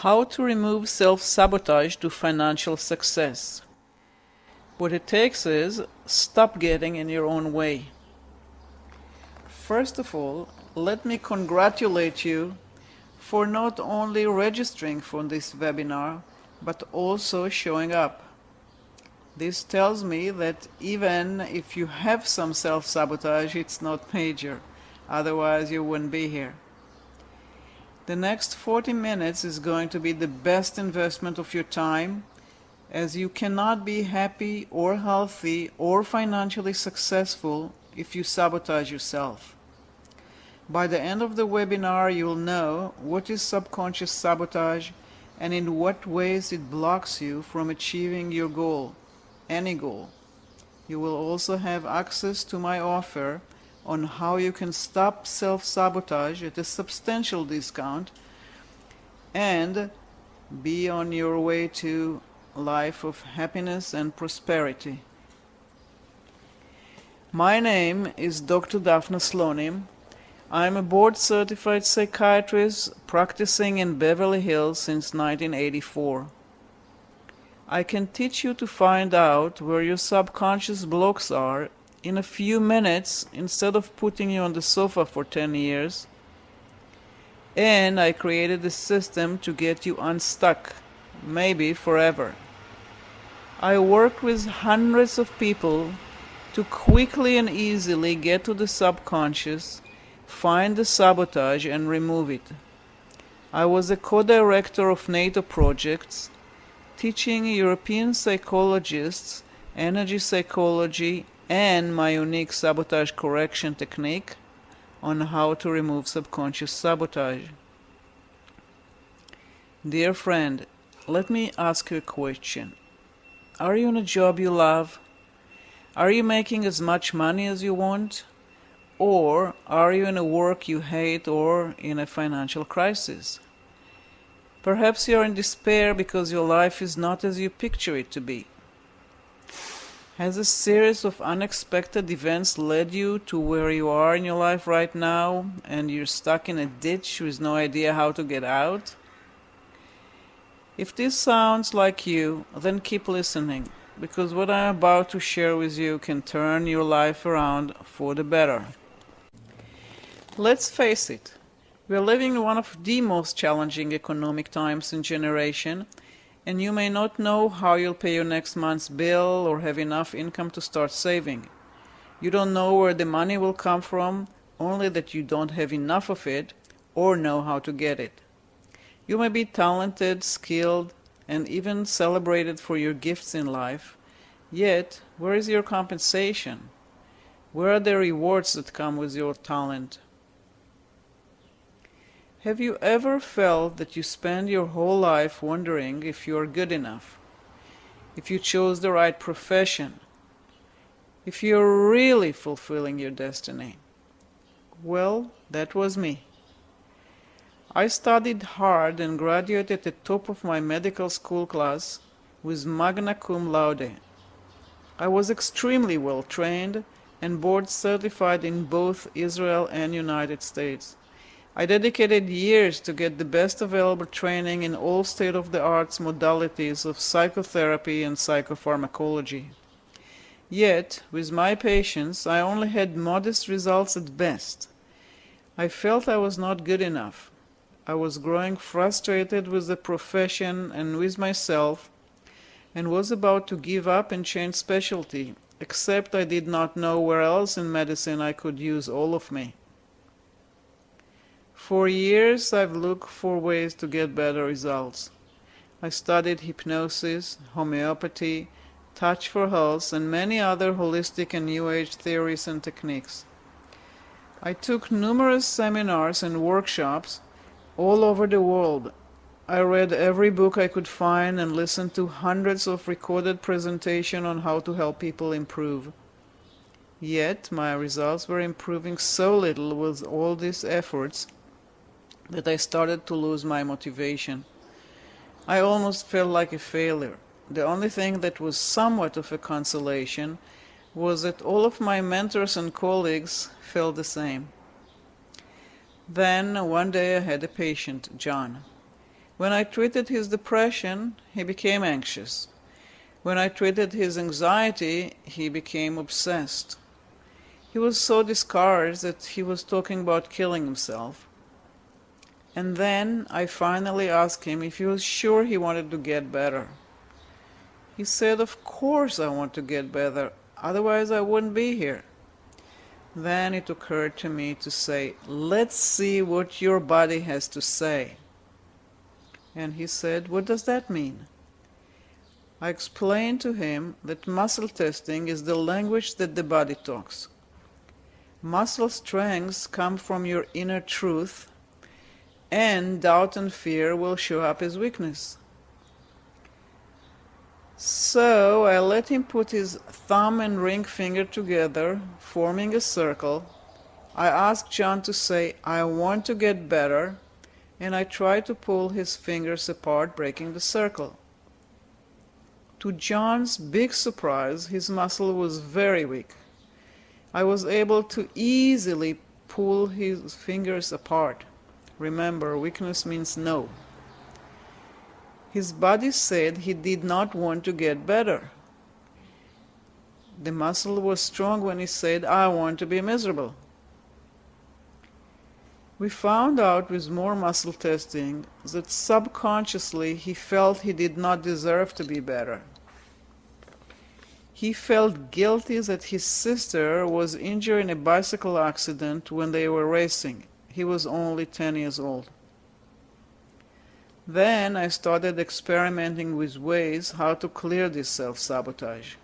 How to remove self-sabotage to financial success. What it takes is stop getting in your own way. First of all, let me congratulate you for not only registering for this webinar, but also showing up. This tells me that even if you have some self-sabotage, it's not major. Otherwise, you wouldn't be here. The next 40 minutes is going to be the best investment of your time, as you cannot be happy or healthy or financially successful if you sabotage yourself. By the end of the webinar, you'll know what is subconscious sabotage and in what ways it blocks you from achieving your goal, any goal. You will also have access to my offer on how you can stop self-sabotage at a substantial discount and be on your way to a life of happiness and prosperity. My name is Dr. Daphna Slonim. I'm a board-certified psychiatrist practicing in Beverly Hills since 1984. I can teach you to find out where your subconscious blocks are in a few minutes instead of putting you on the sofa for 10 years. And I created a system to get you unstuck, maybe forever. I work with hundreds of people to quickly and easily get to the subconscious, find the sabotage and remove it. I was a co-director of NATO projects, teaching European psychologists energy psychology and my unique sabotage correction technique on how to remove subconscious sabotage. Dear friend, let me ask you a question. Are you in a job you love? Are you making as much money as you want? Or are you in a work you hate or in a financial crisis? Perhaps you are in despair because your life is not as you picture it to be. Has a series of unexpected events led you to where you are in your life right now and you're stuck in a ditch with no idea how to get out? If this sounds like you, then keep listening, because what I'm about to share with you can turn your life around for the better. Let's face it, we are living in one of the most challenging economic times in generation, and you may not know how you'll pay your next month's bill or have enough income to start saving. You don't know where the money will come from, only that you don't have enough of it or know how to get it. You may be talented, skilled, and even celebrated for your gifts in life, yet where is your compensation? Where are the rewards that come with your talent? Have you ever felt that you spend your whole life wondering if you are good enough, if you chose the right profession, if you're really fulfilling your destiny? Well, that was me. I studied hard and graduated at the top of my medical school class with magna cum laude. I was extremely well trained and board certified in both Israel and United States. I dedicated years to get the best available training in all state-of-the-art modalities of psychotherapy and psychopharmacology. Yet, with my patients, I only had modest results at best. I felt I was not good enough. I was growing frustrated with the profession and with myself, and was about to give up and change specialty, except I did not know where else in medicine I could use all of me. For years, I've looked for ways to get better results. I studied hypnosis, homeopathy, touch for health, and many other holistic and New Age theories and techniques. I took numerous seminars and workshops all over the world. I read every book I could find and listened to hundreds of recorded presentations on how to help people improve. Yet, my results were improving so little with all these efforts that I started to lose my motivation. I almost felt like a failure. The only thing that was somewhat of a consolation was that all of my mentors and colleagues felt the same. Then one day I had a patient, John. When I treated his depression, he became anxious. When I treated his anxiety, he became obsessed. He was so discouraged that he was talking about killing himself. And then I finally asked him if he was sure he wanted to get better. He said, "Of course I want to get better, otherwise I wouldn't be here." Then it occurred to me to say, "Let's see what your body has to say." And he said, "What does that mean?" I explained to him that muscle testing is the language that the body talks. Muscle strengths come from your inner truth, and doubt and fear will show up as weakness. So I let him put his thumb and ring finger together, forming a circle. I asked John to say, "I want to get better," and I tried to pull his fingers apart, breaking the circle. To John's big surprise, his muscle was very weak. I was able to easily pull his fingers apart. Remember, weakness means no. His body said he did not want to get better. The muscle was strong when he said, "I want to be miserable." We found out with more muscle testing that subconsciously he felt he did not deserve to be better. He felt guilty that his sister was injured in a bicycle accident when they were racing. He was only 10 years old. Then I started experimenting with ways how to clear this self-sabotage.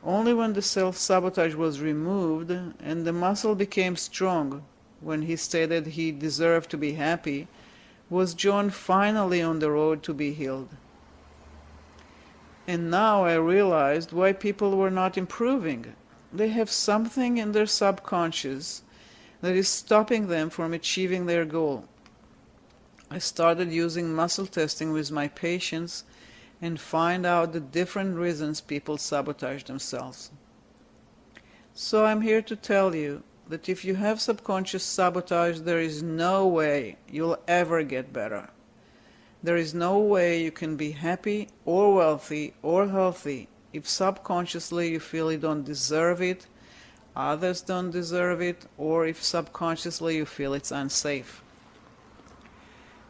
Only when the self-sabotage was removed and the muscle became strong, when he stated he deserved to be happy, was John finally on the road to be healed. And now I realized why people were not improving. They have something in their subconscious that is stopping them from achieving their goal. I started using muscle testing with my patients and find out the different reasons people sabotage themselves. So I'm here to tell you that if you have subconscious sabotage, there is no way you'll ever get better. There is no way you can be happy or wealthy or healthy if subconsciously you feel you don't deserve it, others don't deserve it, or if subconsciously you feel it's unsafe.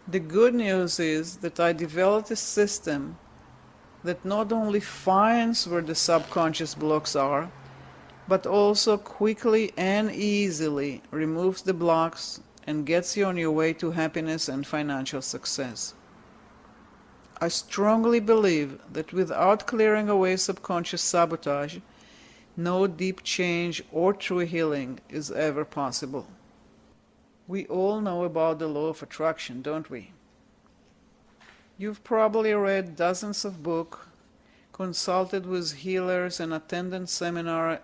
The good news is that I developed a system that not only finds where the subconscious blocks are, but also quickly and easily removes the blocks and gets you on your way to happiness and financial success. I strongly believe that without clearing away subconscious sabotage, no deep change or true healing is ever possible. We all know about the law of attraction, don't we? You've probably read dozens of books, consulted with healers, and attended seminars,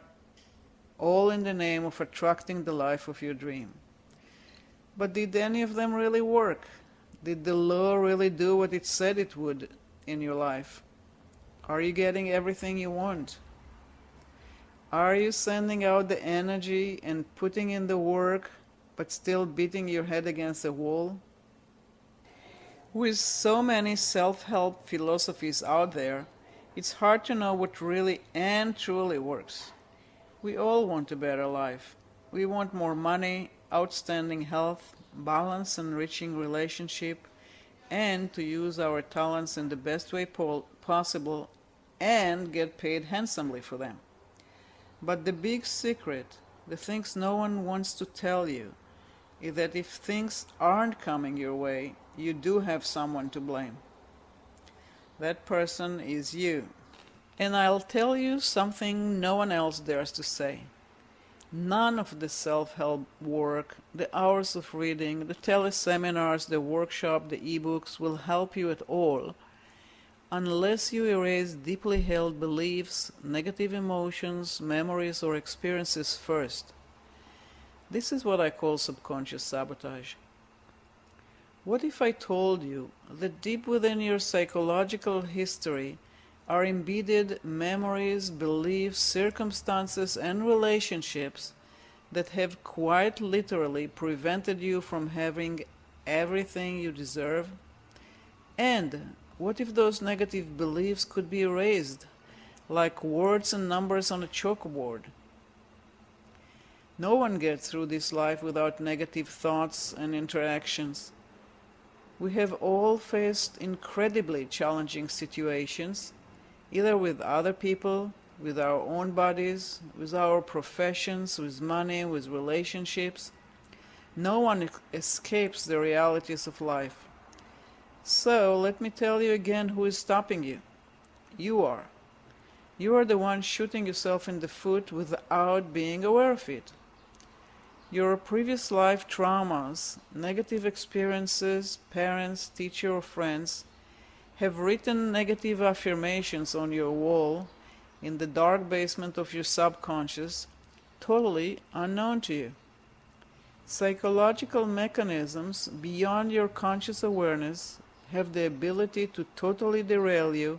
all in the name of attracting the life of your dream. But did any of them really work? Did the law really do what it said it would in your life? Are you getting everything you want? Are you sending out the energy and putting in the work, but still beating your head against the wall? With so many self-help philosophies out there, it's hard to know what really and truly works. We all want a better life. We want more money, outstanding health, balanced and enriching relationship, and to use our talents in the best way possible and get paid handsomely for them. But the big secret, the things no one wants to tell you, is that if things aren't coming your way, you do have someone to blame. That person is you. And I'll tell you something no one else dares to say. None of the self-help work, the hours of reading, the teleseminars, the workshop, the ebooks will help you at all unless you erase deeply held beliefs, negative emotions, memories, or experiences first. This is what I call subconscious sabotage. What if I told you that deep within your psychological history are embedded memories, beliefs, circumstances, and relationships that have quite literally prevented you from having everything you deserve? And what if those negative beliefs could be erased, like words and numbers on a chalkboard? No one gets through this life without negative thoughts and interactions. We have all faced incredibly challenging situations, either with other people, with our own bodies, with our professions, with money, with relationships. No one escapes the realities of life. So let me tell you again who is stopping you. You are. You are the one shooting yourself in the foot without being aware of it. Your previous life traumas, negative experiences, parents, teacher, or friends have written negative affirmations on your wall in the dark basement of your subconscious, totally unknown to you. Psychological mechanisms beyond your conscious awareness have the ability to totally derail you,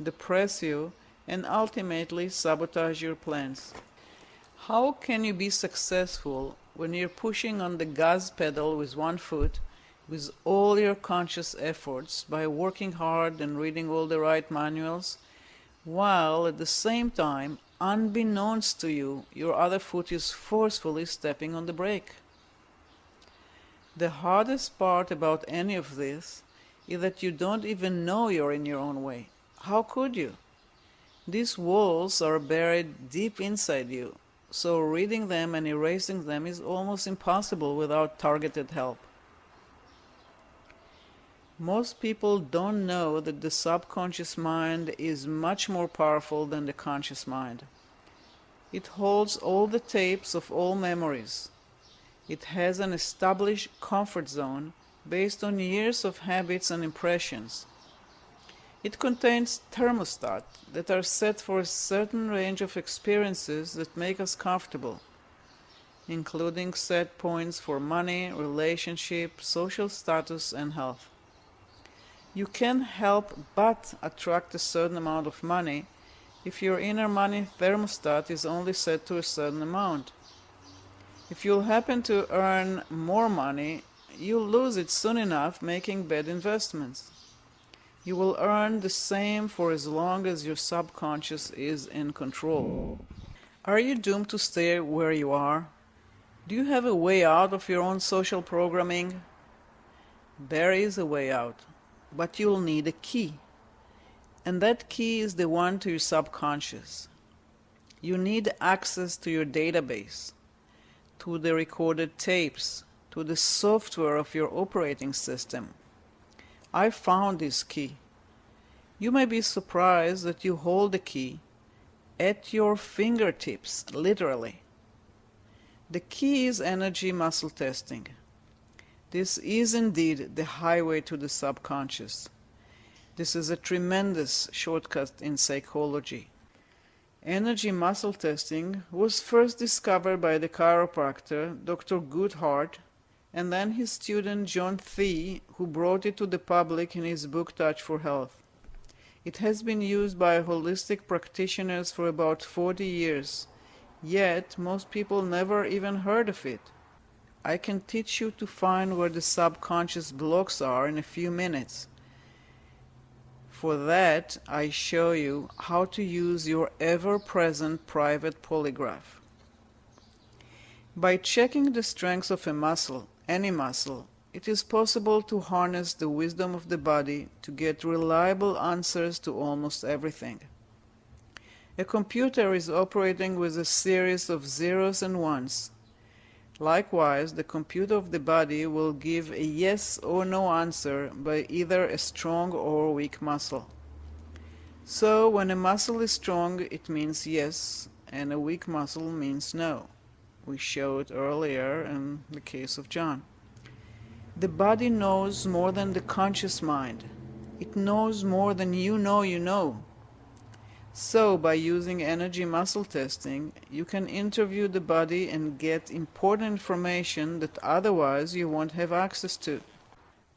depress you, and ultimately sabotage your plans. How can you be successful when you're pushing on the gas pedal with one foot, with all your conscious efforts by working hard and reading all the right manuals, while at the same time, unbeknownst to you, your other foot is forcefully stepping on the brake? The hardest part about any of this is that you don't even know you're in your own way. How could you? These walls are buried deep inside you, so reading them and erasing them is almost impossible without targeted help. Most people don't know that the subconscious mind is much more powerful than the conscious mind. It holds all the tapes of all memories. It has an established comfort zone based on years of habits and impressions. It contains thermostats that are set for a certain range of experiences that make us comfortable, including set points for money, relationship, social status, and health. You can't help but attract a certain amount of money if your inner money thermostat is only set to a certain amount. If you'll happen to earn more money, you'll lose it soon enough making bad investments. You will earn the same for as long as your subconscious is in control. Are you doomed to stay where you are? Do you have a way out of your own social programming? There is a way out, but you'll need a key. And that key is the one to your subconscious. You need access to your database, to the recorded tapes, to the software of your operating system. I found this key. You may be surprised that you hold the key at your fingertips, literally. The key is energy muscle testing. This is indeed the highway to the subconscious. This is a tremendous shortcut in psychology. Energy muscle testing was first discovered by the chiropractor Dr. Goodhart, and then his student John Thie, who brought it to the public in his book Touch for Health. It has been used by holistic practitioners for about 40 years, yet most people never even heard of it. I can teach you to find where the subconscious blocks are in a few minutes. For that, I show you how to use your ever-present private polygraph. By checking the strengths of a muscle, any muscle, it is possible to harness the wisdom of the body to get reliable answers to almost everything. A computer is operating with a series of zeros and ones. Likewise, the computer of the body will give a yes or no answer by either a strong or weak muscle. So, when a muscle is strong, it means yes, and a weak muscle means no. We showed earlier in the case of John. The body knows more than the conscious mind. It knows more than you know you know. So, by using energy muscle testing, you can interview the body and get important information that otherwise you won't have access to.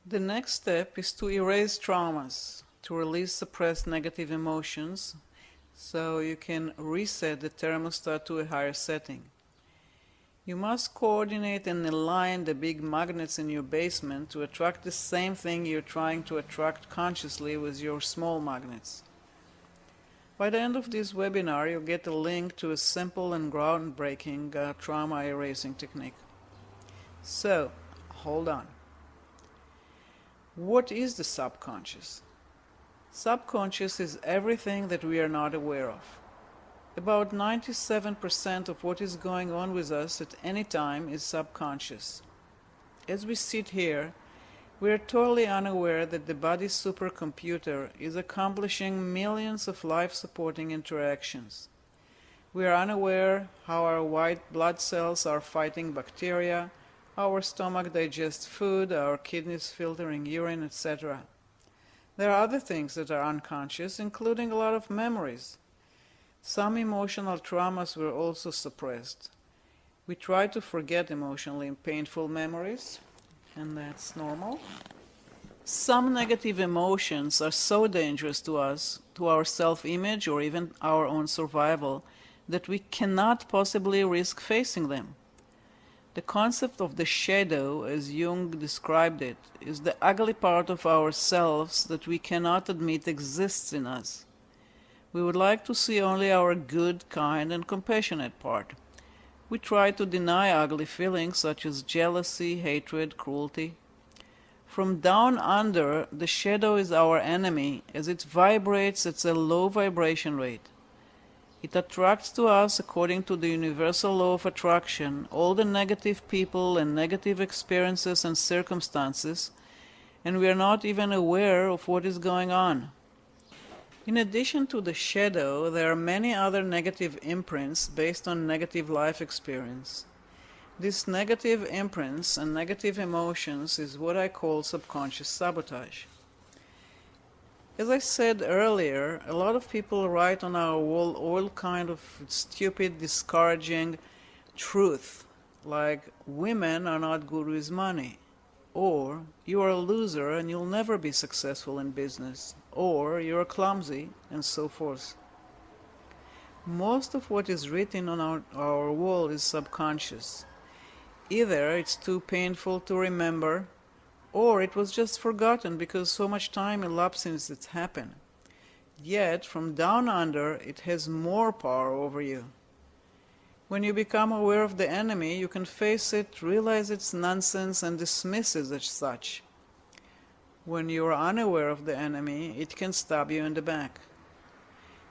The next step is to erase traumas, to release suppressed negative emotions, so you can reset the thermostat to a higher setting. You must coordinate and align the big magnets in your basement to attract the same thing you're trying to attract consciously with your small magnets. By the end of this webinar, you'll get a link to a simple and groundbreaking trauma erasing technique. So, hold on. What is the subconscious? Subconscious is everything that we are not aware of. About 97% of what is going on with us at any time is subconscious. As we sit here, we are totally unaware that the body's supercomputer is accomplishing millions of life-supporting interactions. We are unaware how our white blood cells are fighting bacteria, how our stomach digests food, our kidneys filtering urine, etc. There are other things that are unconscious, including a lot of memories. Some emotional traumas were also suppressed. We try to forget emotionally painful memories, and that's normal. Some negative emotions are so dangerous to us, to our self-image or even our own survival, that we cannot possibly risk facing them. The concept of the shadow, as Jung described it, is the ugly part of ourselves that we cannot admit exists in us. We would like to see only our good, kind, and compassionate part. We try to deny ugly feelings such as jealousy, hatred, cruelty. From down under, the shadow is our enemy as it vibrates at a low vibration rate. It attracts to us, according to the universal law of attraction, all the negative people and negative experiences and circumstances, and we are not even aware of what is going on. In addition to the shadow, there are many other negative imprints based on negative life experience. These negative imprints and negative emotions is what I call subconscious sabotage. As I said earlier, a lot of people write on our wall all kind of stupid, discouraging truth, like women are not good with money, or you are a loser and you'll never be successful in business, or you're clumsy, and so forth. Most of what is written on our wall is subconscious. Either it's too painful to remember, or it was just forgotten because so much time elapsed since it happened. Yet, from down under, it has more power over you. When you become aware of the enemy, you can face it, realize it's nonsense, and dismiss it as such. When you are unaware of the enemy, it can stab you in the back.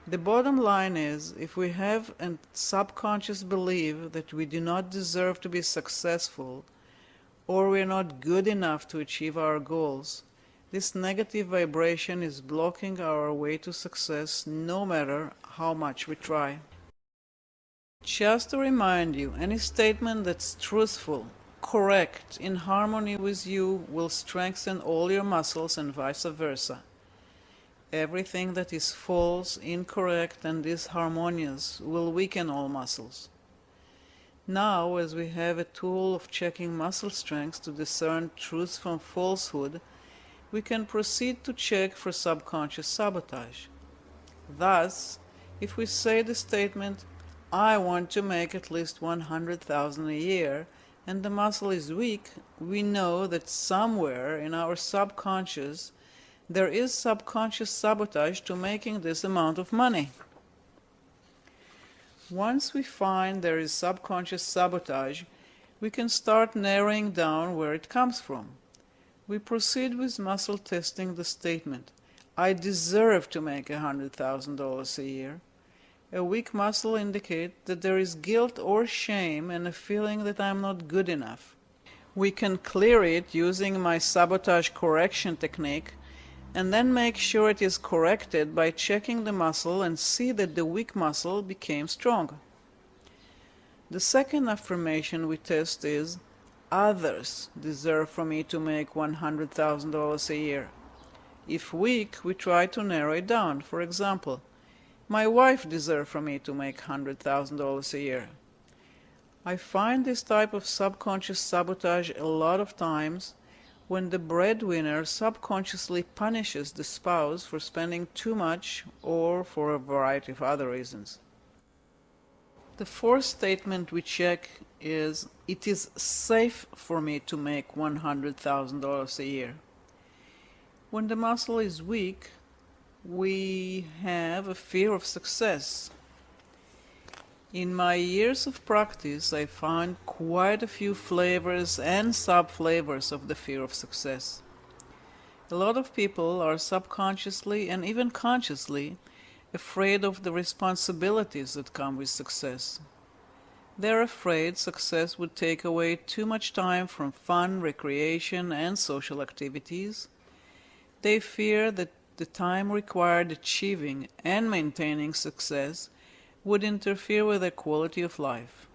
The bottom line is, if we have a subconscious belief that we do not deserve to be successful, or we are not good enough to achieve our goals, this negative vibration is blocking our way to success no matter how much we try. Just to remind you, any statement that's truthful, correct, in harmony with you will strengthen all your muscles and vice versa. Everything that is false, incorrect, and disharmonious will weaken all muscles. Now, as we have a tool of checking muscle strength to discern truth from falsehood, we can proceed to check for subconscious sabotage. Thus, if we say the statement, I want to make at least $100,000 a year, and the muscle is weak, we know that somewhere in our subconscious there is subconscious sabotage to making this amount of money. Once we find there is subconscious sabotage, we can start narrowing down where it comes from. We proceed with muscle testing the statement, I deserve to make $100,000 a year. A weak muscle indicates that there is guilt or shame and a feeling that I am not good enough. We can clear it using my sabotage correction technique, and then make sure it is corrected by checking the muscle and see that the weak muscle became strong. The second affirmation we test is, others deserve for me to make $100,000 a year. If weak, we try to narrow it down. For example, my wife deserves for me to make $100,000 a year. I find this type of subconscious sabotage a lot of times when the breadwinner subconsciously punishes the spouse for spending too much or for a variety of other reasons. The fourth statement we check is, it is safe for me to make $100,000 a year. When the muscle is weak, we have a fear of success. In my years of practice, I found quite a few flavors and sub-flavors of the fear of success. A lot of people are subconsciously and even consciously afraid of the responsibilities that come with success. They're afraid success would take away too much time from fun, recreation, and social activities. They fear that the time required achieving and maintaining success would interfere with their quality of life.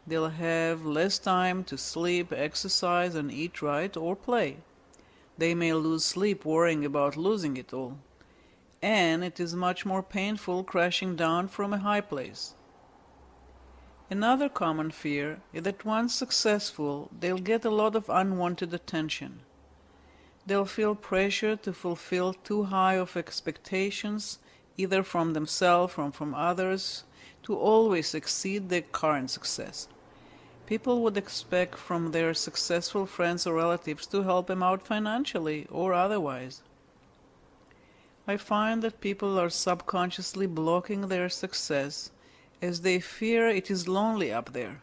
They'll have less time to sleep, exercise, and eat right or play. They may lose sleep worrying about losing it all. And it is much more painful crashing down from a high place. Another common fear is that once successful, they'll get a lot of unwanted attention. They'll feel pressure to fulfill too high of expectations, either from themselves or from others, to always exceed their current success. People would expect from their successful friends or relatives to help them out financially or otherwise. I find that people are subconsciously blocking their success as they fear it is lonely up there.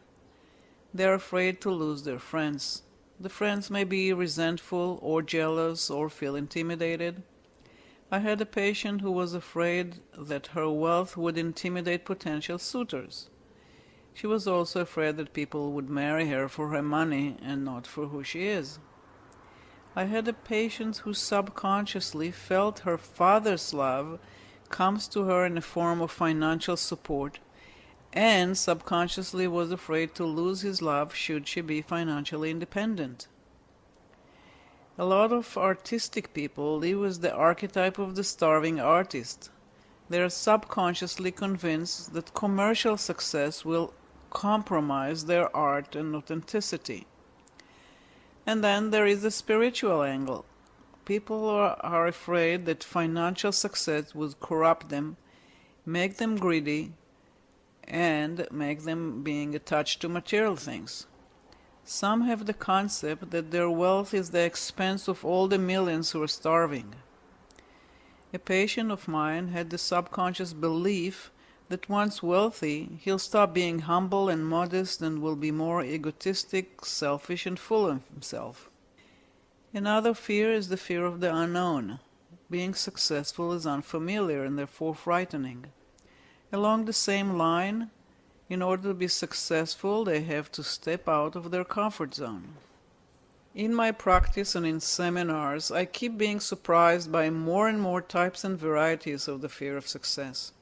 They are afraid to lose their friends. The friends may be resentful or jealous or feel intimidated. I had a patient who was afraid that her wealth would intimidate potential suitors. She was also afraid that people would marry her for her money and not for who she is. I had a patient who subconsciously felt her father's love comes to her in the form of financial support, and subconsciously was afraid to lose his love should she be financially independent. A lot of artistic people live with the archetype of the starving artist. They are subconsciously convinced that commercial success will compromise their art and authenticity. And then there is the spiritual angle. People are afraid that financial success will corrupt them, make them greedy, and make them being attached to material things. Some have the concept that their wealth is the expense of all the millions who are starving. A patient of mine had the subconscious belief that once wealthy, he'll stop being humble and modest and will be more egotistic, selfish, and full of himself. Another fear is the fear of the unknown. Being successful is unfamiliar and therefore frightening. Along the same line, in order to be successful, they have to step out of their comfort zone. In my practice and in seminars, I keep being surprised by more and more types and varieties of the fear of success.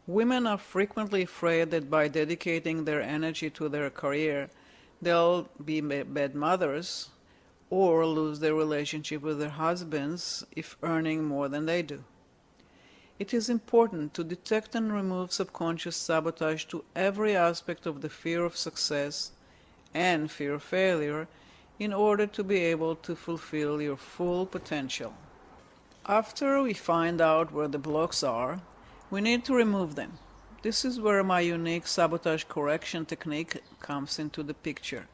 Women are frequently afraid that by dedicating their energy to their career, they'll be bad mothers or lose their relationship with their husbands if earning more than they do. It is important to detect and remove subconscious sabotage to every aspect of the fear of success and fear of failure in order to be able to fulfill your full potential. After we find out where the blocks are, we need to remove them. This is where my unique sabotage correction technique comes into the picture.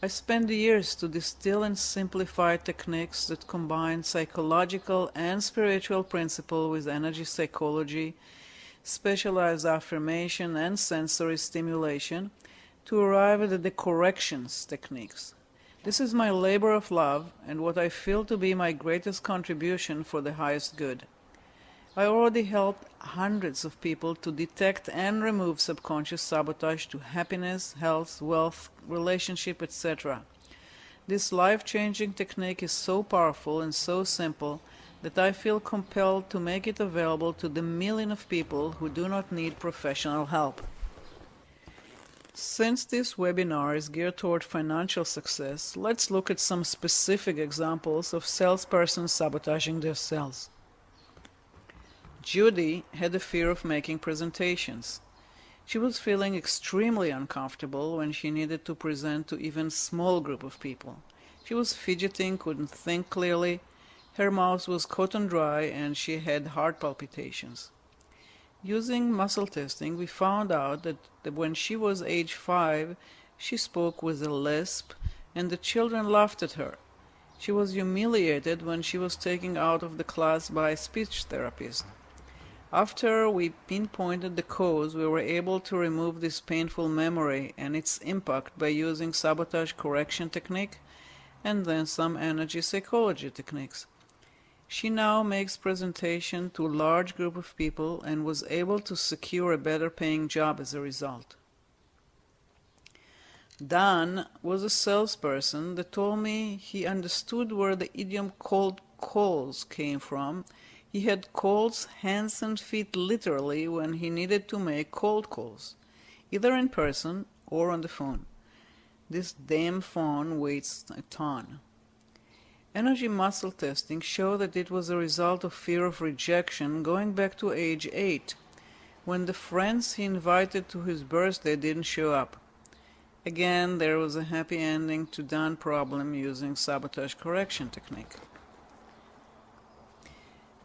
I spent years to distill and simplify techniques that combine psychological and spiritual principles with energy psychology, specialized affirmation, and sensory stimulation to arrive at the corrections techniques. This is my labor of love and what I feel to be my greatest contribution for the highest good. I already helped hundreds of people to detect and remove subconscious sabotage to happiness, health, wealth, relationship, etc. This life-changing technique is so powerful and so simple that I feel compelled to make it available to the million of people who do not need professional help. Since this webinar is geared toward financial success, let's look at some specific examples of salespersons sabotaging their sales. Judy had a fear of making presentations. She was feeling extremely uncomfortable when she needed to present to even a small group of people. She was fidgeting, couldn't think clearly, her mouth was cotton dry, and she had heart palpitations. Using muscle testing, we found out that when she was age 5, she spoke with a lisp, and the children laughed at her. She was humiliated when she was taken out of the class by a speech therapist. After we pinpointed the cause, we were able to remove this painful memory and its impact by using sabotage correction technique and then some energy psychology techniques. She now makes presentation to a large group of people and was able to secure a better paying job as a result. Dan was a salesperson that told me he understood where the idiom cold calls came from. He had colds, hands and feet literally when he needed to make cold calls, either in person or on the phone. This damn phone weighs a ton. Energy muscle testing showed that it was a result of fear of rejection going back to age 8, when the friends he invited to his birthday didn't show up. Again, there was a happy ending to Dan's problem using sabotage correction technique.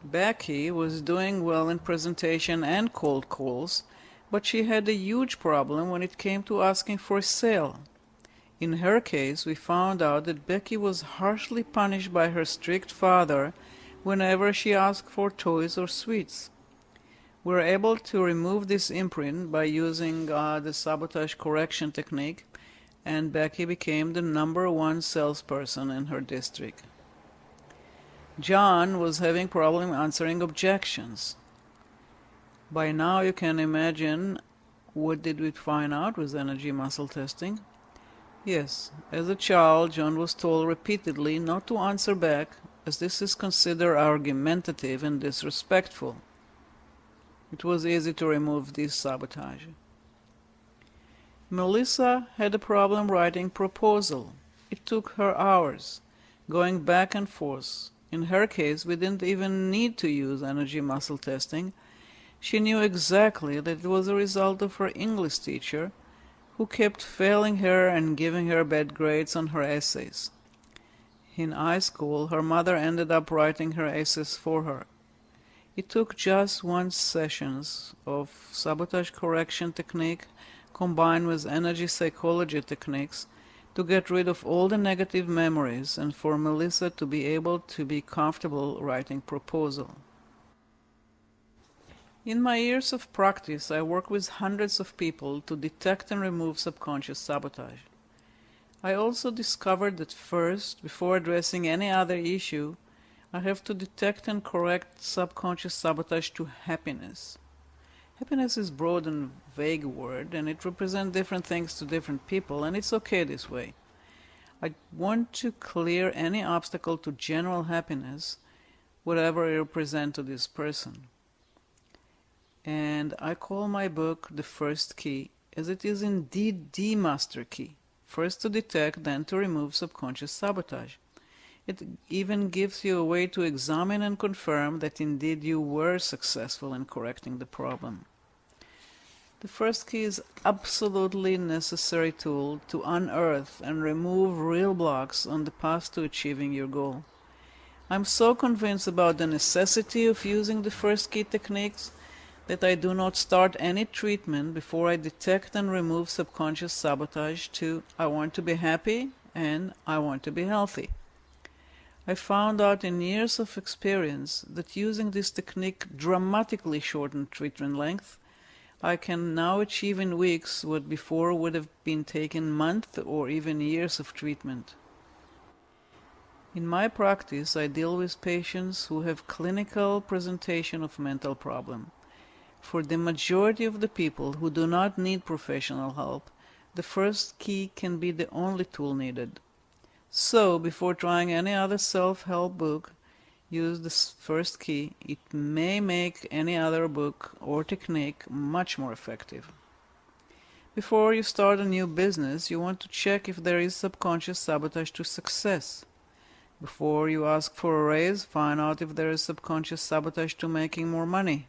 Becky was doing well in presentation and cold calls, but she had a huge problem when it came to asking for a sale. In her case, we found out that Becky was harshly punished by her strict father whenever she asked for toys or sweets. We were able to remove this imprint by using the sabotage correction technique, and Becky became the #1 salesperson in her district. John was having problem answering objections. By now you can imagine what did we find out with energy muscle testing. Yes, as a child, John was told repeatedly not to answer back, as this is considered argumentative and disrespectful. It was easy to remove this sabotage. Melissa had a problem writing proposal. It took her hours, going back and forth. In her case, we didn't even need to use energy muscle testing. She knew exactly that it was a result of her English teacher, who kept failing her and giving her bad grades on her essays. In high school, her mother ended up writing her essays for her. It took just 1 session of sabotage correction technique combined with energy psychology techniques to get rid of all the negative memories and for Melissa to be able to be comfortable writing proposal. In my years of practice, I work with hundreds of people to detect and remove subconscious sabotage. I also discovered that first, before addressing any other issue, I have to detect and correct subconscious sabotage to happiness. Happiness is a broad and vague word, and it represents different things to different people, and it's okay this way. I want to clear any obstacle to general happiness, whatever it represents to this person. And I call my book The First Key, as it is indeed the master key, first to detect, then to remove subconscious sabotage. It even gives you a way to examine and confirm that indeed you were successful in correcting the problem. The first key is absolutely necessary tool to unearth and remove real blocks on the path to achieving your goal. I'm so convinced about the necessity of using the first key techniques that I do not start any treatment before I detect and remove subconscious sabotage to I want to be happy and I want to be healthy. I found out in years of experience that using this technique dramatically shortened treatment length. I can now achieve in weeks what before would have been taken months or even years of treatment. In my practice, I deal with patients who have clinical presentation of mental problem. For the majority of the people who do not need professional help, the first key can be the only tool needed. So, before trying any other self-help book, use this first key. It may make any other book or technique much more effective. Before you start a new business, you want to check if there is subconscious sabotage to success. Before you ask for a raise, find out if there is subconscious sabotage to making more money.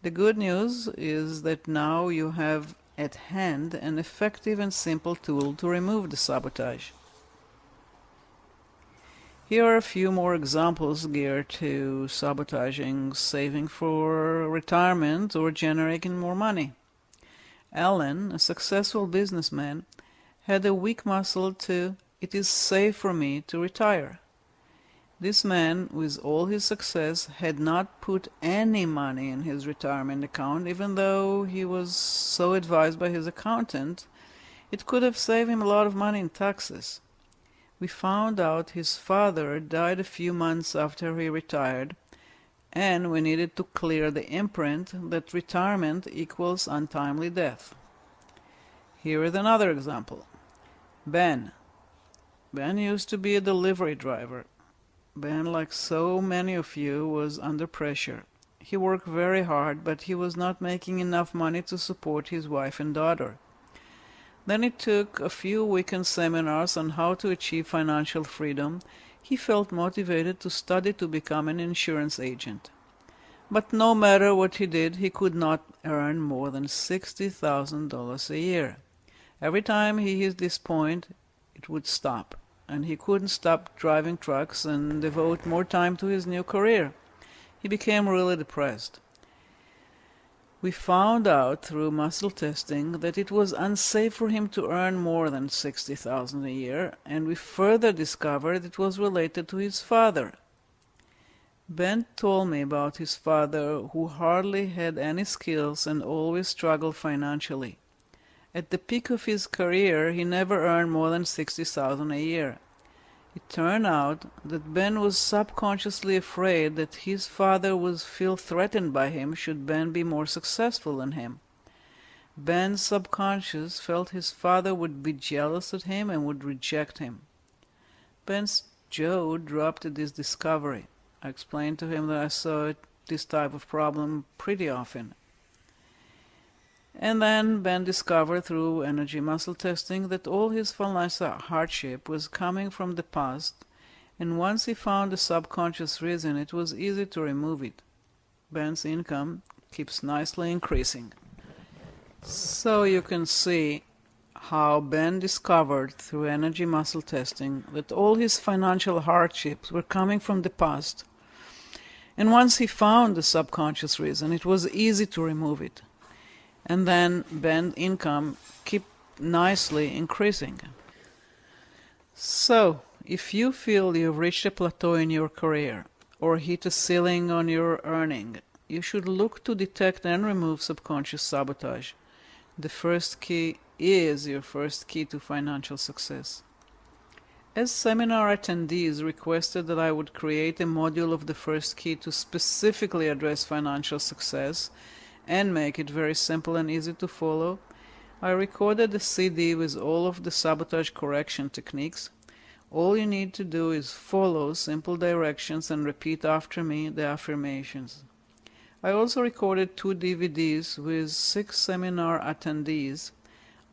The good news is that now you have at hand an effective and simple tool to remove the sabotage. Here are a few more examples geared to sabotaging saving for retirement or generating more money. Allen, a successful businessman, had a weak muscle to "it is safe for me to retire." This man, with all his success, had not put any money in his retirement account, even though he was so advised by his accountant. It could have saved him a lot of money in taxes. We found out his father died a few months after he retired, and we needed to clear the imprint that retirement equals untimely death. Here is another example. Ben. Ben used to be a delivery driver. Ben, like so many of you, was under pressure. He worked very hard, but he was not making enough money to support his wife and daughter. Then he took a few weekend seminars on how to achieve financial freedom. He felt motivated to study to become an insurance agent. But no matter what he did, he could not earn more than $60,000 a year. Every time he hit this point, it would stop, and he couldn't stop driving trucks and devote more time to his new career. He became really depressed. We found out through muscle testing that it was unsafe for him to earn more than $60,000 a year, and we further discovered it was related to his father. Ben told me about his father, who hardly had any skills and always struggled financially. At the peak of his career, he never earned more than $60,000 a year. It turned out that Ben was subconsciously afraid that his father would feel threatened by him should Ben be more successful than him. Ben's subconscious felt his father would be jealous of him and would reject him. Ben's jaw dropped at this discovery. I explained to him that I saw this type of problem pretty often. And then Ben discovered through energy muscle testing that all his financial hardship was coming from the past, and once he found the subconscious reason, it was easy to remove it. Ben's income keeps nicely increasing. So you can see how Ben discovered through energy muscle testing that all his financial hardships were coming from the past. And once he found the subconscious reason, it was easy to remove it. And then Ben's income kept nicely increasing. So, if you feel you've reached a plateau in your career or hit a ceiling on your earning, you should look to detect and remove subconscious sabotage. The first key is your first key to financial success. As seminar attendees requested that I would create a module of the first key to specifically address financial success and make it very simple and easy to follow, I recorded a CD with all of the sabotage correction techniques. All you need to do is follow simple directions and repeat after me the affirmations. I also recorded 2 DVDs with 6 seminar attendees,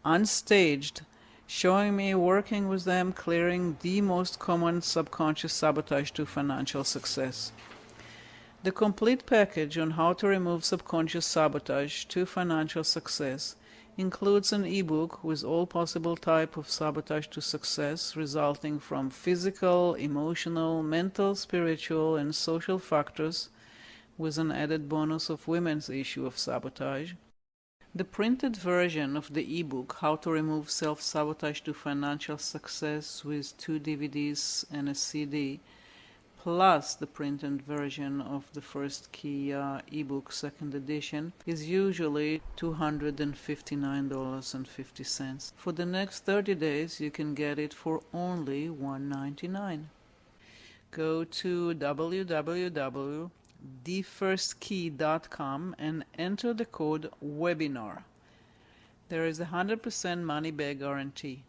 unstaged, showing me working with them clearing the most common subconscious sabotage to financial success. The complete package on how to remove subconscious sabotage to financial success includes an ebook with all possible types of sabotage to success resulting from physical, emotional, mental, spiritual, and social factors, with an added bonus of women's issue of sabotage. The printed version of the ebook, How to Remove Self-Sabotage to Financial Success, with 2 DVDs and a CD, plus the printed version of the first key ebook, second edition, is usually $259.50. For the next 30 days, you can get it for only $199. Go to www.thefirstkey.com and enter the code WEBINAR. There is a 100% money back guarantee.